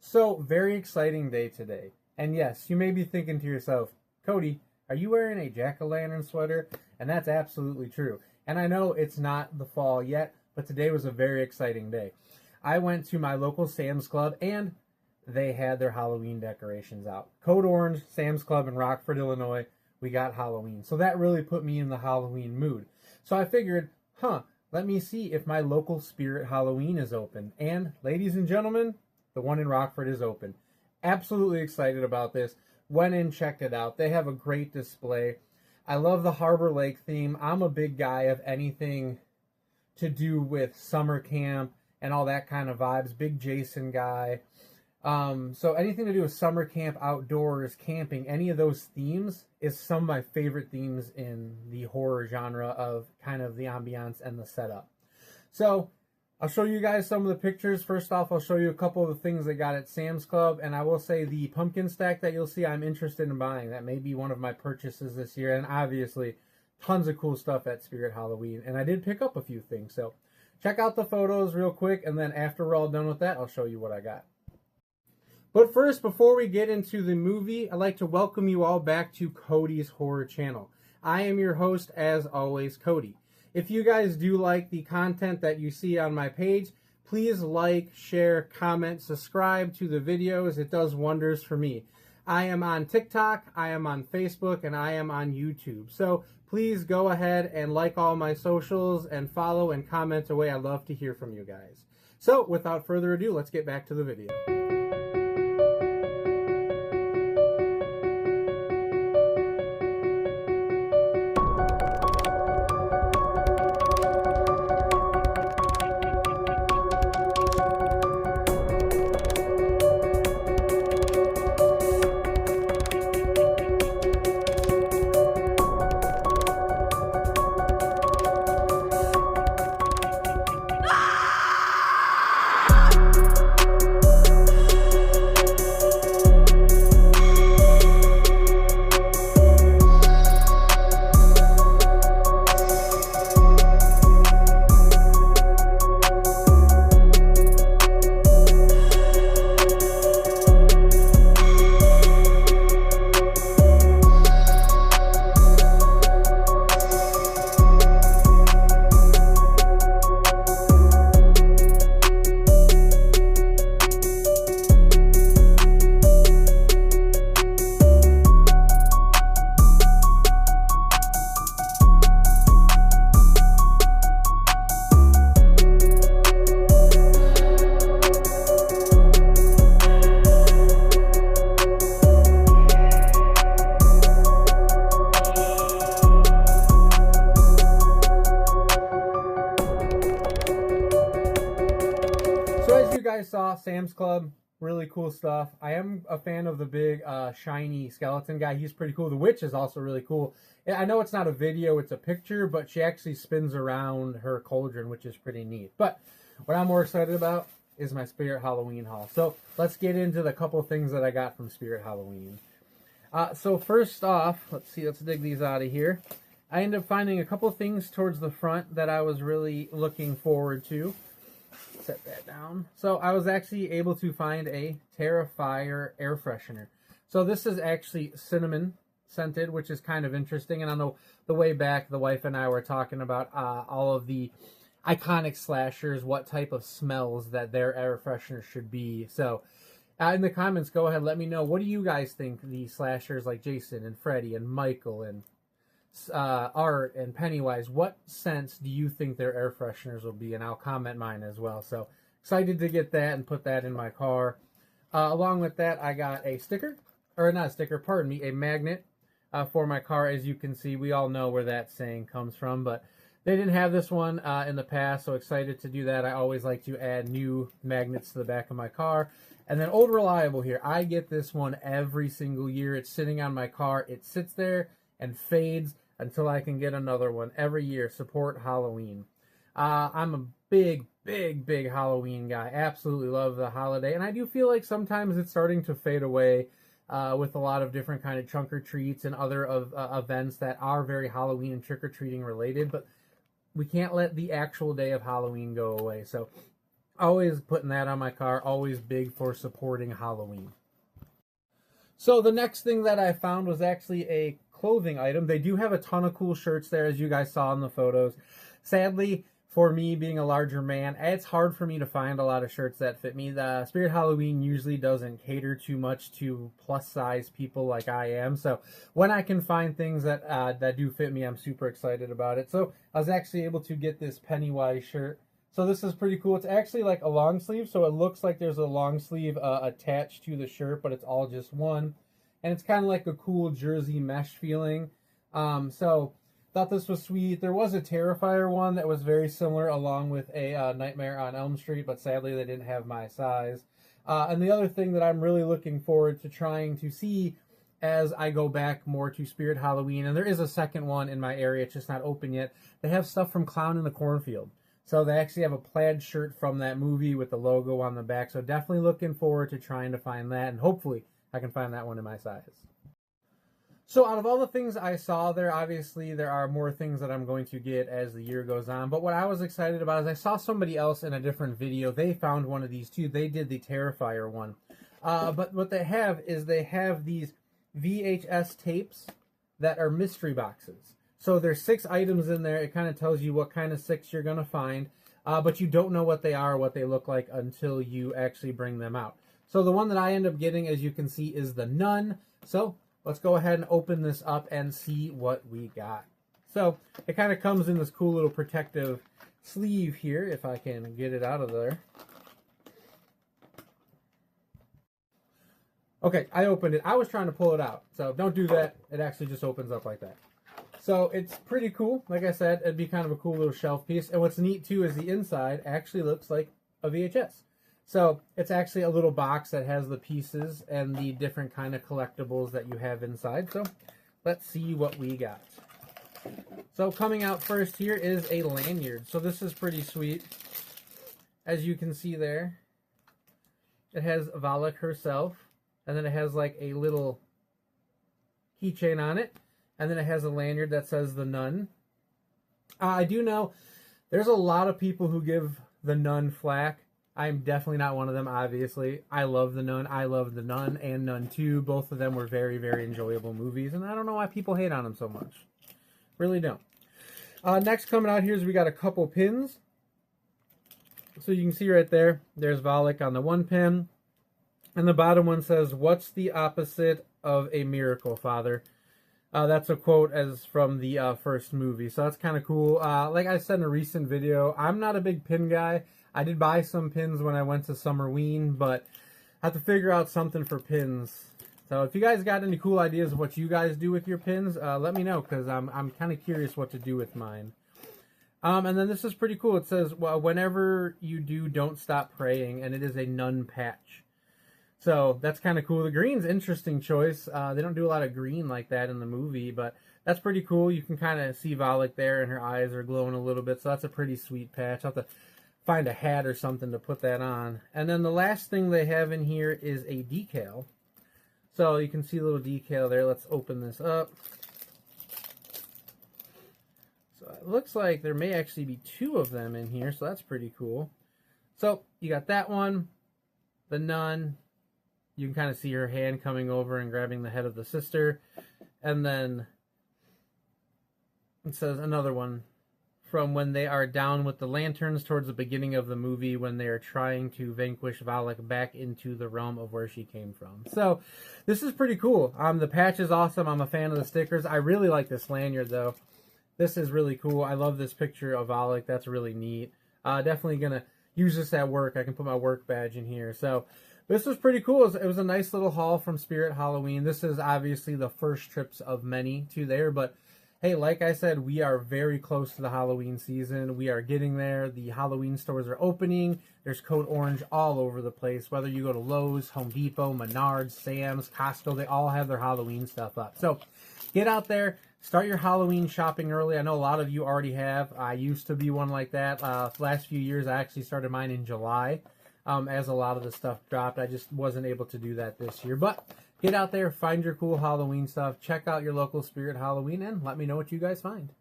So, very exciting day today. And yes, you may be thinking to yourself, Cody, are you wearing a jack-o'-lantern sweater? And that's absolutely true. And I know it's not the fall yet, but today was a very exciting day. I went to my local Sam's Club and they had their Halloween decorations out. Code Orange, Sam's Club in Rockford, Illinois, we got Halloween. So that really put me in the Halloween mood. So I figured, let me see if my local Spirit Halloween is open. And ladies and gentlemen, the one in Rockford is open. Absolutely excited about this. Went in, checked it out. They have a great display. I love the Harbor Lake theme. I'm a big guy of anything to do with summer camp and all that kind of vibes. Big Jason guy. So anything to do with summer camp, outdoors, camping, any of those themes is some of my favorite themes in the horror genre of kind of the ambiance and the setup. So I'll show you guys some of the pictures. First off, I'll show you a couple of the things I got at Sam's Club, and I will say the pumpkin stack that you'll see I'm interested in buying. That may be one of my purchases this year, and obviously tons of cool stuff at Spirit Halloween, and I did pick up a few things. So check out the photos real quick, and then after we're all done with that, I'll show you what I got. But first, before we get into the movie, I'd like to welcome you all back to Cody's Horror Channel. I am your host, as always, Cody. If you guys do like the content that you see on my page, please like, share, comment, subscribe to the videos. It does wonders for me. I am on TikTok, I am on Facebook, and I am on YouTube. So please go ahead and like all my socials and follow and comment away. I love to hear from you guys. So without further ado, let's get back to the video. Saw Sam's Club, really cool stuff. I am a fan of the big shiny skeleton guy. He's pretty cool. The witch is also really cool. I know it's not a video, it's a picture, but she actually spins around her cauldron, which is pretty neat. But what I'm more excited about is my Spirit Halloween haul. So let's get into the couple things that I got from Spirit Halloween. So first off, let's dig these out of here. I ended up finding a couple things towards the front that I was really looking forward to. Set that down. So I was actually able to find a Terrifier air freshener. So this is actually cinnamon scented, which is kind of interesting. And I know the way back, the wife and I were talking about all of the iconic slashers, what type of smells that their air freshener should be. So in the comments, go ahead, let me know, what do you guys think the slashers like Jason and Freddy and Michael and Art and Pennywise, what scents do you think their air fresheners will be? And I'll comment mine as well. So excited to get that and put that in my car. Along with that, I got a sticker, or not a sticker, pardon me, a magnet for my car. As you can see, we all know where that saying comes from, but they didn't have this one in the past, so excited to do that. I always like to add new magnets to the back of my car. And then Old Reliable here, I get this one every single year. It's sitting on my car. It sits there and fades until I can get another one every year. Support Halloween. I'm a big Halloween guy. Absolutely love the holiday. And I do feel like sometimes it's starting to fade away with a lot of different kind of trunk or treats and other events that are very Halloween and trick-or-treating related. But we can't let the actual day of Halloween go away. So Always putting that on my car, always big for supporting Halloween. So the next thing that I found was actually a clothing item. They do have a ton of cool shirts there, as you guys saw in the photos. Sadly, for me being a larger man, it's hard for me to find a lot of shirts that fit me. The Spirit Halloween usually doesn't cater too much to plus size people like I am. So when I can find things that that do fit me, I'm super excited about it. So I was actually able to get this Pennywise shirt. So this is pretty cool. It's actually like a long sleeve, so it looks like there's a long sleeve attached to the shirt, but it's all just one. And it's kind of like a cool jersey mesh feeling. So thought this was sweet. There was a Terrifier one that was very similar, along with a Nightmare on Elm Street, but sadly they didn't have my size. And the other thing that I'm really looking forward to trying to see as I go back more to Spirit Halloween, and there is a second one in my area, it's just not open yet, they have stuff from Clown in the Cornfield. So they actually have a plaid shirt from that movie with the logo on the back. So definitely looking forward to trying to find that, and hopefully I can find that one in my size. So out of all the things I saw there, obviously there are more things that I'm going to get as the year goes on. But what I was excited about is I saw somebody else in a different video. They found one of these too. They did the Terrifier one. But what they have is they have these VHS tapes that are mystery boxes. So there's 6 items in there. It kind of tells you what kind of 6 you're going to find. But you don't know what they are or what they look like until you actually bring them out. So the one that I end up getting, as you can see, is the Nun. So let's go ahead and open this up and see what we got. So it kind of comes in this cool little protective sleeve here, if I can get it out of there. Okay, I opened it. I was trying to pull it out, so don't do that. It actually just opens up like that. So it's pretty cool. Like I said, it'd be kind of a cool little shelf piece. And what's neat too is the inside actually looks like a VHS. So it's actually a little box that has the pieces and the different kind of collectibles that you have inside. So let's see what we got. So coming out first here is a lanyard. So this is pretty sweet. As you can see there, it has Valak herself. And then it has like a little keychain on it. And then it has a lanyard that says the Nun. I do know there's a lot of people who give the Nun flack. I'm definitely not one of them, obviously. I love the Nun. I love the Nun and Nun 2. Both of them were very, very enjoyable movies. And I don't know why people hate on them so much. Really don't. Next coming out here is we got a couple pins. So you can see right there, there's Valak on the one pin. And the bottom one says, "What's the opposite of a miracle, Father?" That's a quote as from the first movie. So that's kind of cool. Like I said in a recent video, I'm not a big pin guy. I did buy some pins when I went to Summerween, but I have to figure out something for pins. So if you guys got any cool ideas of what you guys do with your pins, let me know, because I'm kind of curious what to do with mine. And then this is pretty cool. It says, well, whenever you do, don't stop praying, and it is a Nun patch. So that's kind of cool. The green's interesting choice. They don't do a lot of green like that in the movie, but that's pretty cool. You can kind of see Valak there, and her eyes are glowing a little bit, so that's a pretty sweet patch. I'll have to find a hat or something to put that on. And then the last thing they have in here is a decal. So you can see a little decal there. Let's open this up. So it looks like there may actually be 2 of them in here, so that's pretty cool. So you got that one, the Nun. You can kind of see her hand coming over and grabbing the head of the sister. And then it says another one, from when they are down with the lanterns towards the beginning of the movie, when they are trying to vanquish Valak back into the realm of where she came from. So this is pretty cool. The patch is awesome. I'm a fan of the stickers. I really like this lanyard though. This is really cool. I love this picture of Valak. That's really neat. Definitely gonna use this at work. I can put my work badge in here. So this was pretty cool. It was a nice little haul from Spirit Halloween. This is obviously the first trips of many to there, but hey, like I said, we are very close to the Halloween season. We are getting there. The Halloween stores are opening. There's Code Orange all over the place. Whether you go to Lowe's, Home Depot, Menards, Sam's, Costco, they all have their Halloween stuff up. So get out there. Start your Halloween shopping early. I know a lot of you already have. I used to be one like that. Last few years, I actually started mine in July. As a lot of the stuff dropped. I just wasn't able to do that this year. But get out there, find your cool Halloween stuff, check out your local Spirit Halloween, and let me know what you guys find.